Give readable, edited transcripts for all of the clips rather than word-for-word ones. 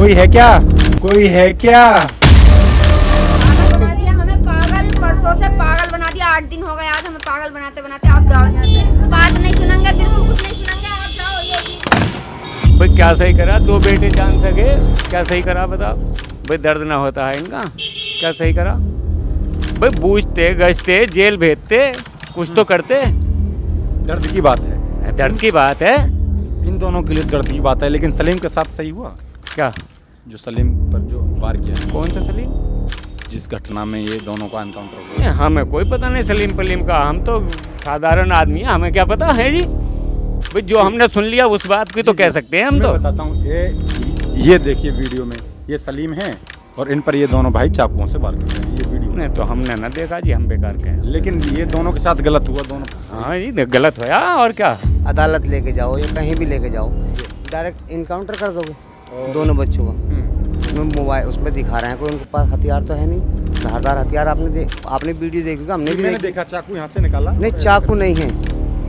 कोई है क्या? कोई है क्या? पागल बना दिया हमें, पागल। परसों से पागल बना दिया, 8 दिन हो गए आज हमें पागल बनाते बनाते। आप जाओ यहाँ से, बात नहीं सुनेंगे, बिल्कुल कुछ नहीं सुनेंगे। आप जाओ। ये भाई क्या सही करा? 2 बेटे जान सके, क्या सही करा बताओ? भाई दर्द ना होता है इनका? क्या सही करा? भाई बूझते गजते जेल भेजते, कुछ तो करते। दर्द की बात है, दर्द की बात है। इन दोनों के लिए दर्द की बात है। लेकिन सलीम के साथ सही हुआ? क्या? जो सलीम पर जो वार किया, कौन सा सलीम? जिस घटना में ये दोनों का एनकाउंटर हुआ। नहीं, हमें कोई पता नहीं सलीम पलीम का। हम तो साधारण आदमी हैं, हमें क्या पता है जी। भाई जो हमने सुन लिया उस बात की तो कह सकते हैं हम मैं तो। बताता हूँ, ये देखिए वीडियो में, ये सलीम है और इन पर ये दोनों भाई चाकुओं से वार कर रहे हैं। ये वीडियो नहीं तो हमने ना देखा जी, हम बेकार के हैं। लेकिन ये दोनों के साथ गलत हुआ, दोनों। हाँ जी, गलत होया और क्या। अदालत लेके जाओ या कहीं भी लेके जाओ, डायरेक्ट इनकाउंटर कर दोगे दोनों बच्चों का। उसमें मोबाइल उसमें दिखा रहे हैं, कोई उनके पास हथियार तो है नहीं, धारदार हथियार। आपने वीडियो देखी होगा, हमने भी मैंने देखी। देखा चाकू यहाँ से निकाला। नहीं, चाकू नहीं है।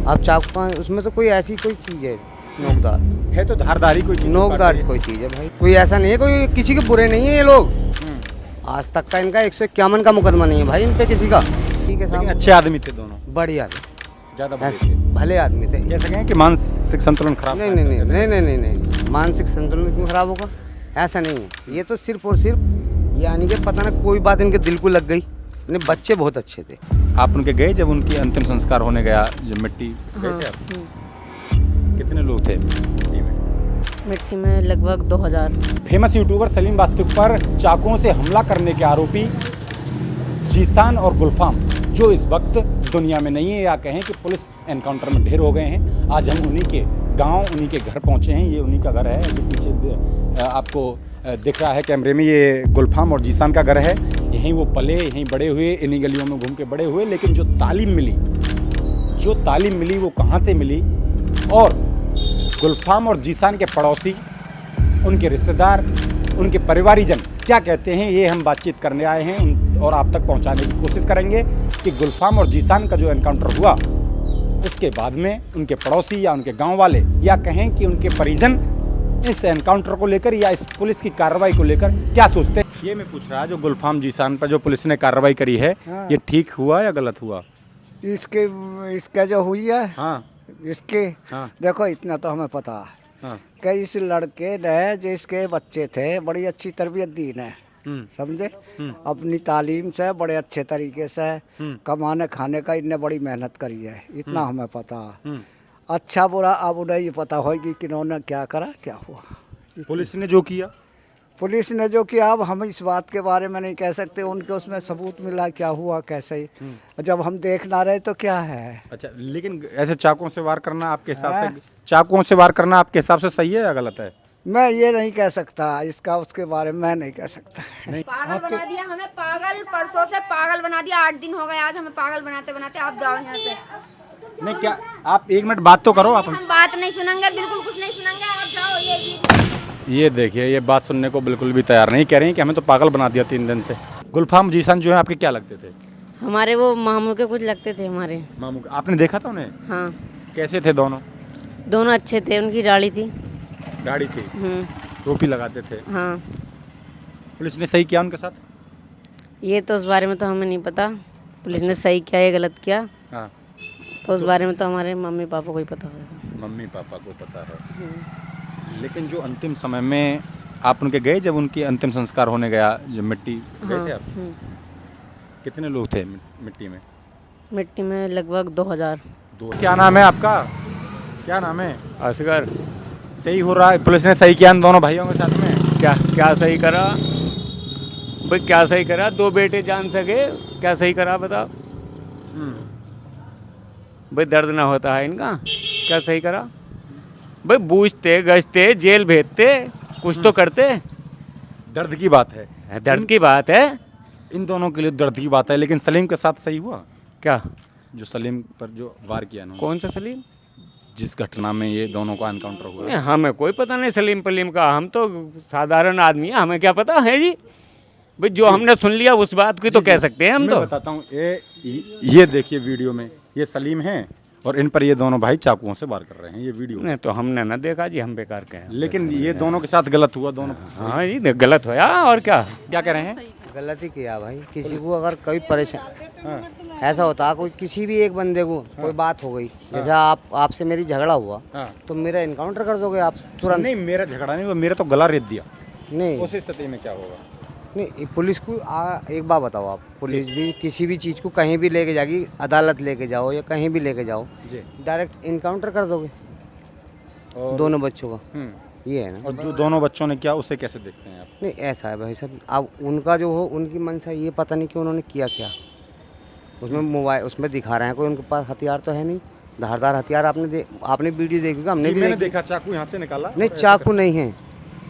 आप चाकू का उसमें तो कोई ऐसी कोई चीज़ है नोकदार, है तो धारदारी कोई चीज़, नोकदार कोई चीज़ है भाई। कोई ऐसा नहीं है, कोई किसी के बुरे नहीं है ये लोग। आज तक का इनका 151 का मुकदमा नहीं है भाई इन पे किसी का। ठीक है लेकिन साहब, अच्छे आदमी थे दोनों, बढ़िया थे, ज़्यादा भले ऐसे थे। भले आदमी थे। कह सकें कि मानसिक संतुलन खराब नहीं था। नहीं नहीं नहीं नहीं नहीं नहीं, मानसिक संतुलन क्यों खराब होगा? ऐसा नहीं है। ये तो सिर्फ और सिर्फ यानी कि पता ना कोई बात इनके दिल को लग गई। इन्हें बच्चे बहुत अच्छे थे। आप उनके गए जब उनकी अंतिम संस्कार होने गया, जब मिट्टी गए थे आप? कितने लोग थे मिट्टी में? मिट्टी में लगभग 2000। फेमस यूट्यूबर सलीम वास्तुक पर चाकुओं से हमला करने के आरोपी जीसान और गुलफाम, जो इस वक्त दुनिया में नहीं है, या कहें कि पुलिस एनकाउंटर में ढेर हो गए हैं। आज हम उन्हीं के गांव, उन्हीं के घर पहुंचे हैं। ये उन्हीं का घर है जो पीछे आपको दिख रहा है कैमरे में। ये गुलफाम और जीसान का घर है। यहीं वो पले, यहीं बड़े हुए, इन्हीं गलियों में घूम के बड़े हुए। लेकिन जो तालीम मिली वो कहाँ से मिली? और गुलफाम और जीसान के पड़ोसी, उनके रिश्तेदार, उनके परिवारीजन क्या कहते हैं, ये हम बातचीत करने आए हैं और आप तक पहुंचाने की कोशिश करेंगे कि गुलफाम और जीसान का जो एनकाउंटर हुआ उसके बाद में उनके पड़ोसी या उनके गांव वाले, या कहें कि उनके परिजन इस एनकाउंटर को लेकर या इस पुलिस की कार्रवाई को लेकर क्या सोचते हैं। ये मैं पूछ रहा, जो गुलफाम जीसान पर जो पुलिस ने कार्रवाई करी है, ये ठीक हुआ या गलत हुआ? इसके जो हुई है, हाँ इसके हाँ देखो, इतना तो हमें पता है हाँ। कि इस लड़के ने, जिसके बच्चे थे, बड़ी अच्छी तरबियत दी ने, समझे। अपनी तालीम से बड़े अच्छे तरीके से कमाने खाने का इनने बड़ी मेहनत करी है, इतना हमें पता है। अच्छा बुरा अब उन्हें ये पता होगी कि इन्होंने क्या करा, क्या हुआ। पुलिस ने जो किया, पुलिस ने जो किया, अब हम इस बात के बारे में नहीं कह सकते। उनके उसमें सबूत मिला, क्या हुआ कैसे ही, जब हम देख ना रहे तो क्या है। अच्छा, लेकिन ऐसे चाकुओं से वार करना आपके हिसाब से, चाकुओं से वार करना आपके हिसाब से सही है या गलत है? मैं ये नहीं कह सकता, इसका उसके बारे में मैं नहीं कह सकता। पागल बना दिया हमें, पागल। परसों से पागल बना दिया, 8 दिन हो गए आज हमें पागल बनाते बनाते। आप जाओ यहाँ से। नहीं, क्या आप 1 मिनट बात तो करो। आप हम बात नहीं सुनेंगे, बिल्कुल कुछ नहीं सुनेंगे। आप जाओ। ये देखिए, ये बात सुनने को बिल्कुल भी तैयार नहीं, कह रही हैं कि हमें तो पागल बना दिया 3 दिन से। गुलफाम जीसान जो है आपके क्या लगते थे? हमारे वो मामू के कुछ लगते थे हमारे। मामू, आपने देखा था उन्हें? हाँ, कैसे थे दोनों? दोनों अच्छे थे। उनकी दाढ़ी थी। गाड़ी थी, टोपी लगाते थे। हाँ, पुलिस ने सही किया उनके साथ? ये तो उस बारे में तो हमें नहीं पता, पुलिस ने सही किया या गलत किया। हाँ, तो उस बारे में तो हमारे मम्मी पापा को ही पता होगा। मम्मी पापा को पता है। लेकिन जो अंतिम समय में आप उनके गए जब उनकी अंतिम संस्कार होने गया, जब मिट्टी गए थे आप? कितने लोग थे मिट्टी में? मिट्टी में लगभग 2000। क्या नाम है आपका? क्या नाम है? असगर। सही हो रहा है, पुलिस ने सही किया इन दोनों भाइयों के साथ में? क्या सही करा? भाई क्या सही करा? 2 बेटे जान सके, क्या सही करा बताओ? भाई दर्द ना होता है इनका? क्या सही करा? भाई बूझते गजते जेल भेजते, कुछ तो करते। दर्द की बात है, दर्द की बात है। इन दोनों के लिए दर्द की बात है। लेकिन सलीम के साथ सही हुआ? क्या? जो सलीम पर जो वार किया ना, कौन सा सलीम? जिस घटना में ये दोनों का एनकाउंटर हुआ। नहीं, हमें कोई पता नहीं सलीम पलीम का। हम तो साधारण आदमी हैं, हमें क्या पता है जी। भाई जो हमने सुन लिया उस बात की तो कह सकते हैं हम मैं तो। बताता हूँ, ये देखिए वीडियो में, ये सलीम है और इन पर ये दोनों भाई चाकुओं से वार कर रहे हैं, ये वीडियो। नहीं तो हमने ना देखा जी, हम बेकार के हैं। लेकिन ये दोनों के साथ गलत हुआ, दोनों हाँ जी, गलत होया और क्या। क्या कह रहे हैं? गलत ही किया भाई। किसी को अगर कभी परेशान ऐसा होता है, कोई किसी भी एक बंदे को कोई बात हो गई, जैसे आपसे मेरी झगड़ा हुआ तो मेरा इनकाउंटर कर दोगे आप तुरंत? नहीं, मेरा झगड़ा नहीं हुआ, मेरा तो गला रेत दिया। नहीं उस स्थिति में क्या होगा? नहीं, पुलिस को एक बात बताओ आप, पुलिस भी किसी भी चीज़ को कहीं भी लेके जाएगी, अदालत लेके जाओ या कहीं भी लेके जाओ, जी। डायरेक्ट इनकाउंटर कर दोगे और दोनों बच्चों का। ये है ना। और जो दोनों बच्चों ने किया उसे कैसे देखते हैं आप? नहीं ऐसा है भाई साहब, अब उनका जो हो उनकी मनसा, ये पता नहीं कि उन्होंने किया क्या। उसमें मोबाइल उसमें दिखा रहे हैं, कोई उनके पास हथियार तो है नहीं, धारदार हथियार। आपने वीडियो देखी होगा, हमने भी मैंने देखी। देखा, चाकू यहाँ से निकाला। नहीं चाकू नहीं है,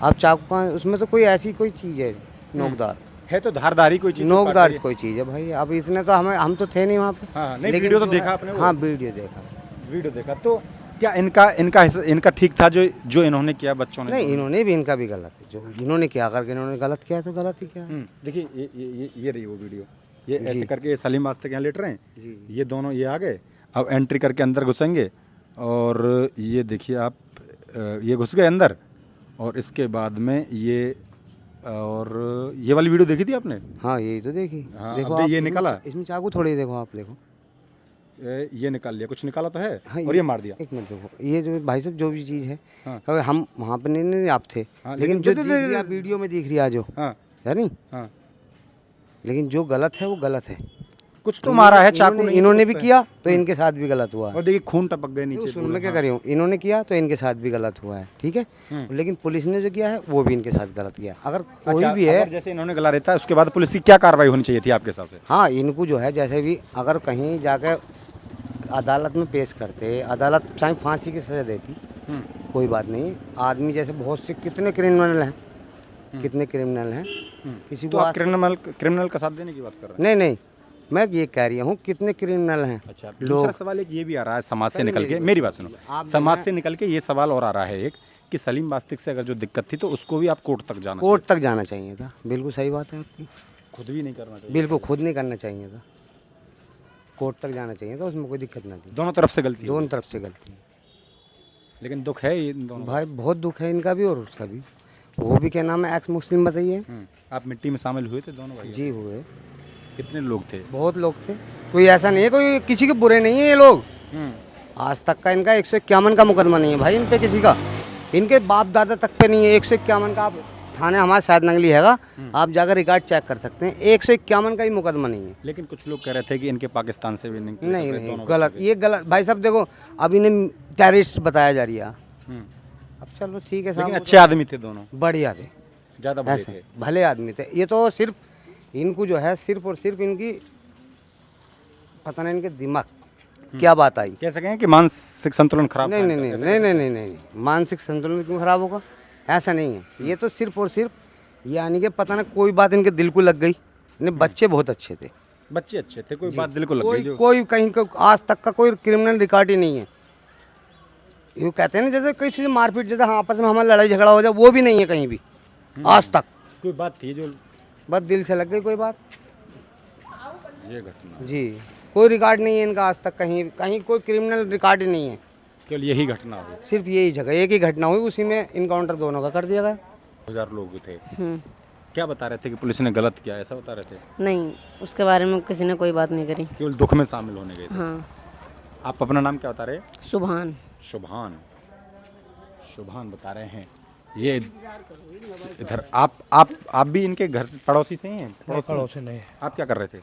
अब चाकू का उसमें तो कोई ऐसी कोई चीज़ है नोकदार, है तो धारदारी कोई चीज, नोकदार कोई चीज़ है भाई। अब इसने तो हम तो थे नहीं वहाँ पे। हाँ, नहीं, लेकिन वीडियो तो जो देखा है- आपने वो? हाँ वीडियो देखा। वीडियो देखा तो क्या इनका ठीक था जो इन्होंने किया बच्चों ने? नहीं, इन्होंने भी, इनका भी गलत है। जो इन्होंने क्या करके इन्होंने गलत किया तो गलत ही किया। देखिए ये रही वो वीडियो, ये ऐसे करके ये सलीम वास्ते के यहाँ लेट रहे हैं, ये दोनों ये आ गए, अब एंट्री करके अंदर घुसेंगे और ये देखिए आप, ये घुस गए अंदर और इसके बाद में ये, और ये वाली वीडियो देखी थी आपने? हाँ यही तो देखी। हाँ, देखो अब आप, ये निकाला। इसमें चाकू थोड़ी, देखो आप देखो, ये निकाल लिया, कुछ निकाला तो है। हाँ, और ये मार दिया। एक मिनट देखो, ये जो भाई साहब जो भी चीज़ है, हाँ। अब हम वहाँ पे नहीं आप थे, हाँ, लेकिन लेकिन जो दे- दिख दे- रहा वीडियो में दिख रहा जो हाँ है नहीं, हाँ, लेकिन जो गलत है वो गलत है। कुछ तो मारा है चाकू नहीं, इन्होंने भी कुछ तो है। किया तो इनके साथ भी गलत हुआ है। और देखिए खून टपक गए नीचे। सुन में क्या करी हूँ, इन्होंने किया तो इनके साथ भी गलत हुआ है, ठीक है। लेकिन पुलिस ने जो किया है वो भी इनके साथ गलत किया। अगर कोई अच्छा, भी है, अगर जैसे इन्होंने गला रहता है उसके बाद पुलिस की क्या कार्रवाई होनी चाहिए थी आपके हिसाब से? हाँ इनको जो है जैसे भी अगर कहीं जाकर अदालत में पेश करते, अदालत चाहे फांसी की सज़ा देती, कोई बात नहीं। आदमी जैसे बहुत से कितने क्रिमिनल हैं, कितने क्रिमिनल हैं, किसी तो को आप क्रिमिनल का साथ देने की बात कर रहे हैं? नहीं, मैं ये कह रही हूँ कितने क्रिमिनल हैं। अच्छा, दूसरा सवाल एक ये भी आ रहा है समाज से निकल के, मेरी बात सुनो, समाज से निकल के ये सवाल और आ रहा है एक, कि सलीम वास्तिक से अगर जो दिक्कत थी तो उसको भी आप कोर्ट तक जाना कोर्ट तक जाना चाहिए था। बिल्कुल सही बात है आपकी, चाहिए, खुद भी नहीं करना चाहिए। बिल्कुल खुद नहीं करना चाहिए था, कोर्ट तक जाना चाहिए था, उसमें कोई दिक्कत ना थी। दोनों तरफ से गलती है, दोनों तरफ से गलती है लेकिन दुख है इन दोनों। भाई, बहुत दुख है इनका भी और उसका भी। वो भी क्या नाम है, एक्स मुस्लिम बताइए। आप मिट्टी में शामिल हुए थे दोनों भाई? जी हुए, कितने लोग थे? बहुत लोग थे, कोई ऐसा नहीं है, कोई किसी के बुरे नहीं है ये लोग। आज तक का इनका 151 का मुकदमा नहीं है भाई इन पे किसी का, इनके बाप दादा तक पे नहीं है। 151 का, आप थाने हमारे शायद नंगली हैगा, आप जाकर रिकॉर्ड चेक कर सकते हैं, 151 का ही मुकदमा नहीं है। लेकिन कुछ लोग कह रहे थे कि इनके पाकिस्तान से भी नहीं गलत, ये गलत भाई साहब। देखो अब इन्हें टेररिस्ट बताया जा रहा है। अब चलो ठीक है साहब, लेकिन अच्छे आदमी थे दोनों, बढ़िया थे, ज़्यादा बड़े ऐसे थे। भले आदमी थे। ये तो सिर्फ इनको जो है सिर्फ और सिर्फ इनकी पता नहीं इनके दिमाग क्या बात आई। कह सकें कि मानसिक संतुलन खराब नहीं था नहीं इनका, नहीं ऐसा नहीं नहीं नहीं नहीं, मानसिक संतुलन क्यों खराब होगा, ऐसा नहीं है। ये तो सिर्फ और सिर्फ यानी कि पता ना कोई बात इनके दिल को लग गई। नहीं, बच्चे बहुत अच्छे थे, बच्चे अच्छे थे, कोई बात दिल को लग गई कोई जो। कोई कहीं का आज तक का कोई क्रिमिनल रिकॉर्ड ही नहीं है। ये कहते हैं ना जैसे किसी से मारपीट, जैसे हाँ आपस में हमारा लड़ाई झगड़ा हो जाए, वो भी नहीं है कहीं भी आज तक। कोई बात थी जो बस दिल से लग गई कोई बात। ये घटना, जी, कोई रिकॉर्ड नहीं है इनका आज तक, कहीं कहीं कोई क्रिमिनल रिकॉर्ड ही नहीं है। केवल यही घटना हुई। सिर्फ यही जगह एक ही घटना हुई, उसी में इनकाउंटर दोनों का कर दिया गया। 2000 लोग थे। क्या बता रहे थे कि पुलिस ने गलत किया, ऐसा बता रहे थे? नहीं, उसके बारे में किसी ने कोई बात नहीं करी। केवल दुख में शामिल होने गए थे। हाँ, आप अपना नाम क्या बता रहे हैं? सुभान। शुभान बता रहे हैं। ये इधर आप भी इनके घर से पड़ोसी से ही हैं? पड़ोसी नहीं। आप क्या कर रहे थे?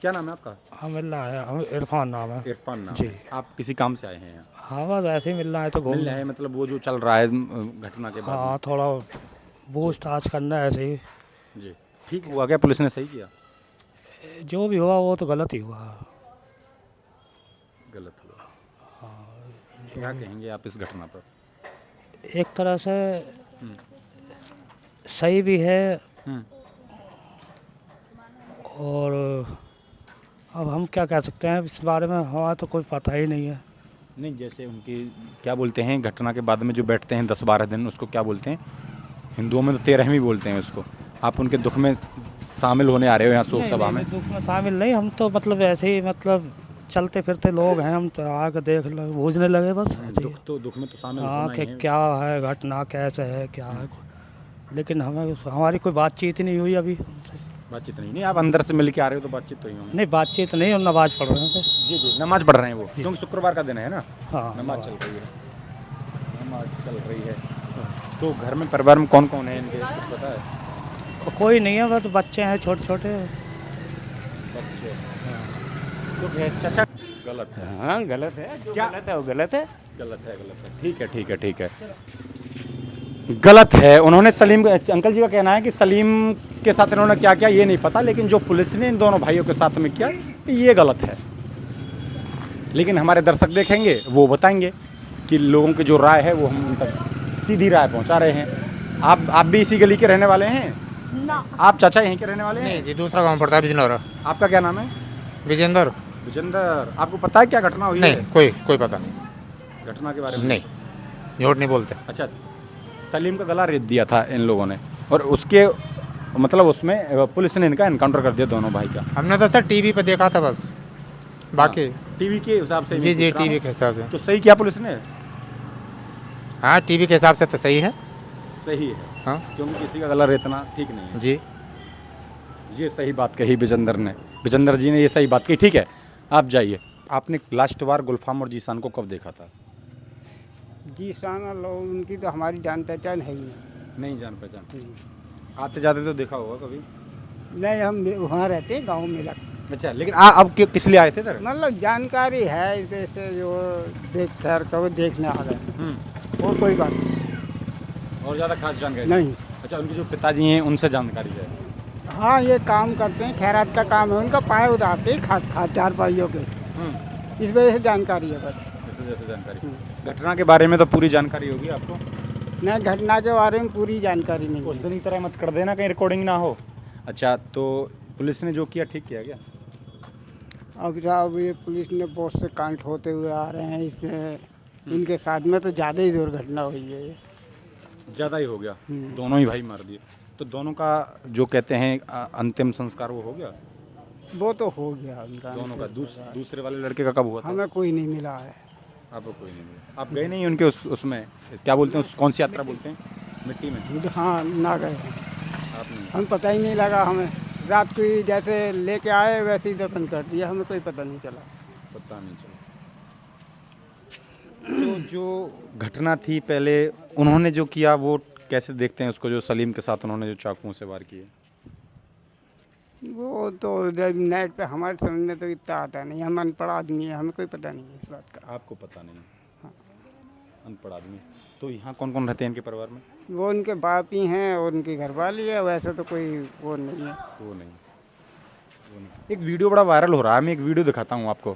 क्या नाम है आपका? हाँ मिलना है, हम इरफान नाम है। इरफान नाम जी। है। आप किसी काम से आए हैं यहाँ? हाँ बस ऐसे ही मिलना है तो मिल घूम। रहे हैं, मतलब वो जो चल रहा है घटना के बाद? हाँ थोड़ा पूछताछ करना है, ऐसे ही जी। ठीक हुआ क्या? पुलिस ने सही किया? जो भी हुआ वो तो गलत ही हुआ। गलत हुआ। क्या कहेंगे आप इस घटना पर? एक तरह से सही भी है, और अब हम क्या कह सकते हैं इस बारे में, हमारा तो कोई पता ही नहीं है। नहीं, जैसे उनकी क्या बोलते हैं घटना के बाद में जो बैठते हैं 10-12 दिन, उसको क्या बोलते हैं? हिंदुओं में तो 13वीं बोलते हैं उसको। आप उनके दुख में शामिल होने आ रहे हो यहाँ शोक नहीं, सभा नहीं, में? दुख में शामिल नहीं, हम तो मतलब ऐसे ही मतलब चलते फिरते लोग हैं, हम तो आके बूझने लगे बस ऐसे ही। दुख में तो शामिल हाँ होना कि ही है। क्या है घटना, कैसे है, क्या है, लेकिन हमारी कोई बातचीत ही नहीं हुई अभी उनसे। बातचीत नहीं आप अंदर से मिल के आ रहे हो तो बातचीत तो ही होंगी। नहीं बातचीत नहीं, और नमाज पढ़ रहे हैं। जी जी नमाज पढ़ रहे हैं वो, क्योंकि शुक्रवार का दिन है ना। हाँ नमाज चल रही है, नमाज चल रही है। तो घर में परिवार में कौन कौन है इनके, कुछ पता है? कोई नहीं है, बस बच्चे हैं छोटे छोटे। बच्चे तो चाचा गलत है। हाँ गलत है, जो क्या? गलत है वो गलत है। गलत है, गलत है। ठीक है ठीक है ठीक है, गलत है। उन्होंने सलीम, अंकल जी का कहना है कि सलीम के साथ इन्होंने क्या किया ये नहीं पता, लेकिन जो पुलिस ने इन दोनों भाइयों के साथ में किया ये गलत है। लेकिन हमारे दर्शक देखेंगे वो बताएंगे कि लोगों की जो राय है वो हम उन तक सीधी राय पहुंचा रहे हैं। आप भी इसी गली के रहने वाले हैं? ना आप चाचा यहीं के रहने वाले हैं? नहीं जी, दूसरा गांव पड़ता है बिजनौर। आपका क्या नाम है? विजेंद्र। विजेंद्र। आपको पता है क्या घटना हुई नहीं, है? कोई पता नहीं। घटना के बारे में नहीं, झूठ नहीं बोलते। अच्छा, सलीम का गला रेत दिया था इन लोगों ने, और उसके मतलब उसमें पुलिस ने इनका एनकाउंटर कर दिया दोनों भाई का। हमने तो सर टीवी पे देखा था बस, बाकी टीवी के हिसाब से? जी जी, टीवी के हिसाब से। तो सही किया पुलिस ने? हाँ, टीवी के हिसाब से तो सही है। सही है, हाँ क्योंकि किसी का गला रेतना ठीक नहीं है। जी। ये सही बात कही विजेंद्र जी ने ये सही बात कही। ठीक है, आप जाइए। आपने लास्ट बार गुलफाम और जीसान को कब देखा था? जीसान लोग उनकी तो हमारी जान पहचान है ही नहीं जान पहचान, आते जाते तो देखा होगा कभी? नहीं। हम वहाँ रहते गांव में लग, अच्छा, लेकिन अब किस लिए आए थे इधर? मतलब जानकारी है जैसे जो देखने आ रहे हैं, और कोई बात और ज़्यादा खास जानकारी नहीं। अच्छा, उनके जो पिताजी हैं उनसे जानकारी है? हाँ, ये काम करते हैं, खैरात का काम है उनका, पाए उठाते हैं खाद चार पाइयों के, इस वजह से जानकारी है बस। इस वजह से जानकारी। घटना के बारे में तो पूरी जानकारी होगी आपको? नहीं, घटना के बारे में पूरी जानकारी नहीं उस है। दिन की तरह मत कर देना, कहीं रिकॉर्डिंग ना हो। अच्छा, तो पुलिस ने जो किया ठीक किया क्या? अब साहब ये पुलिस ने बहुत से कांड होते हुए आ रहे हैं, इसमें इनके साथ में तो ज़्यादा ही दुर्घटना हुई है ये। ज़्यादा ही हो गया, दोनों ही भाई मार दिए। तो दोनों का जो कहते हैं अंतिम संस्कार वो हो गया? वो तो हो गया उनका। दोनों का। दूसरे वाले लड़के का कब हुआ था? हमें कोई नहीं मिला है। आपको कोई नहीं मिला? आप गए नहीं उनके उसमें, क्या बोलते हैं, कौन सी यात्रा बोलते हैं, मिट्टी में? हाँ, ना गए हैं। आप नहीं? हमें पता ही नहीं लगा, हमें रात को ही जैसे लेके आए वैसे ही दफन कर दिया, हमें कोई पता नहीं चला। पता नहीं चला। तो जो घटना थी पहले उन्होंने जो किया वो कैसे देखते हैं उसको, जो सलीम के साथ उन्होंने जो चाकुओं से वार किए? वो तो नेट पे हमारे समझ में तो इतना आता नहीं, हम अनपढ़ आदमी हैं, हमें कोई पता नहीं है इस बात का। आपको पता नहीं? हाँ, अनपढ़ आदमी। तो यहाँ कौन कौन रहते हैं इनके परिवार में? वो उनके बाप ही हैं और उनकी घरवाली है, वैसे तो कोई वो नहीं है। वो नहीं। एक वीडियो बड़ा वायरल हो रहा है, मैं एक वीडियो दिखाता हूँ आपको।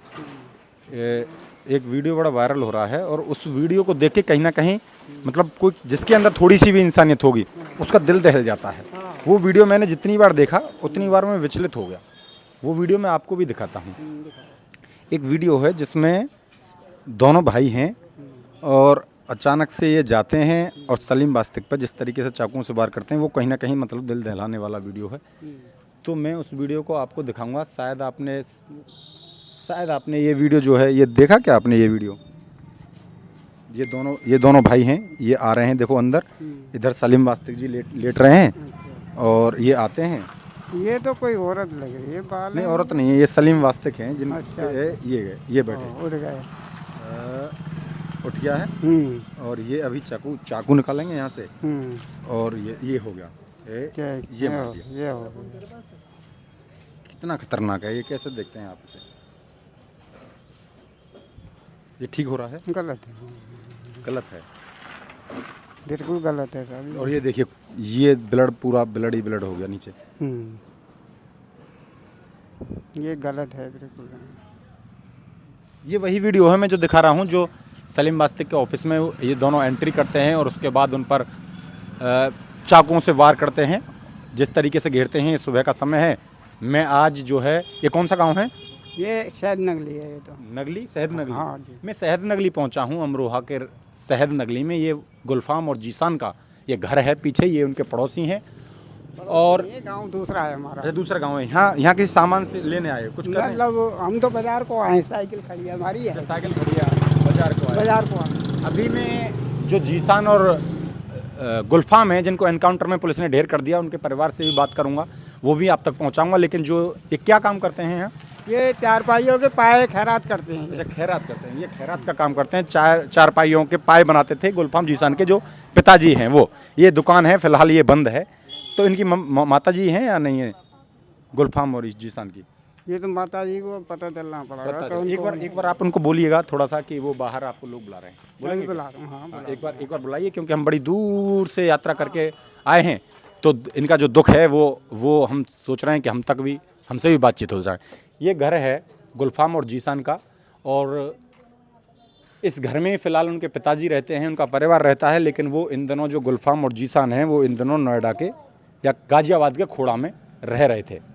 एक वीडियो बड़ा वायरल हो रहा है और उस वीडियो को देख के कहीं ना कहीं मतलब कोई जिसके अंदर थोड़ी सी भी इंसानियत होगी उसका दिल दहल जाता है। वो वीडियो मैंने जितनी बार देखा उतनी बार मैं विचलित हो गया। वो वीडियो मैं आपको भी दिखाता हूँ। एक वीडियो है जिसमें दोनों भाई हैं और अचानक से ये जाते हैं और सलीम वास्तिक पर जिस तरीके से चाकुओं से वार करते हैं वो कहीं ना कहीं मतलब दिल दहलाने वाला वीडियो है। तो मैं उस वीडियो को आपको दिखाऊंगा। शायद आपने ये वीडियो जो है ये देखा क्या आपने? ये वीडियो ये दोनों भाई हैं, ये आ रहे हैं, देखो अंदर इधर सलीम वास्तिक जी लेट रहे हैं और ये आते हैं। ये तो कोई औरत लग रही है, बाल नहीं, औरत नहीं है, ये सलीम वास्तिक हैं जिन अच्छा। ये बैठे उठ गए। उठ गया है और ये अभी चाकू निकालेंगे यहाँ से और ये हो गया, ये मार दिया। ये हो गया। कितना खतरनाक है ये, कैसे देखते हैं आप इसे? ये ठीक हो रहा है? गलत है, गलत है, बिल्कुल गलत है सर। और ये देखिए ये ब्लड पूरा ब्लड ही ब्लड हो गया नीचे। ये गलत है बिल्कुल। ये वही वीडियो है मैं जो दिखा रहा हूँ, जो सलीम वास्तिक के ऑफिस में ये दोनों एंट्री करते हैं और उसके बाद उन पर चाकुओं से वार करते हैं। जिस तरीके से घेरते हैं, ये सुबह का समय है। मैं आज जो है, ये कौन सा गांव है? ये शहद नगली है। ये तो नगली, शहद नगली। हाँ जी। मैं शहद नगली पहुंचा हूं, अमरोहा के शहद नगली में। ये गुलफाम और जीसान का ये घर है पीछे, ये उनके पड़ोसी हैं और ये गांव दूसरा है हमारा। अच्छा, दूसरा गांव है। यहाँ किसी सामान से लेने आए हो? कुछ कर रहे हैं? मतलब हम तो बाजार को आए, साइकिल खड़ी है हमारी है, साइकिल खड़ी है, बाजार को आए। बाजार को आए। अभी में जो जीसान और गुलफाम है जिनको एनकाउंटर में पुलिस ने ढेर कर दिया, उनके परिवार से भी बात करूंगा, वो भी आप तक पहुंचाऊंगा। लेकिन जो ये क्या काम करते हैं यहाँ? ये चारपाइयों के पाए खैरात करते हैं। अच्छा, खैरात करते हैं। ये खैरात का काम करते हैं। चारपाइयों के पाए बनाते थे गुलफाम जीसान के जो पिताजी हैं वो। ये दुकान है, फिलहाल ये बंद है। तो इनकी माता जी हैं या नहीं है गुलफाम और इस जीसान की? ये तो माता जी को पता चलना पड़ेगा। तो एक बार आप उनको बोलिएगा थोड़ा सा कि वो बाहर आपको लोग बुला रहे हैं। बोलेंगे? बुला रहा हूँ, हाँ, हाँ, एक बार बुलाइए, क्योंकि हम बड़ी दूर से यात्रा करके आए हैं। तो इनका जो दुख है वो हम सोच रहे हैं कि हमसे भी बातचीत हो जाए। ये घर है गुलफाम और जीसान का, और इस घर में फ़िलहाल उनके पिताजी रहते हैं, उनका परिवार रहता है। लेकिन वो इन दिनों जो गुलफाम और जीसान हैं वो इन दिनों नोएडा के या गाज़ियाबाद के खोड़ा में रह रहे थे।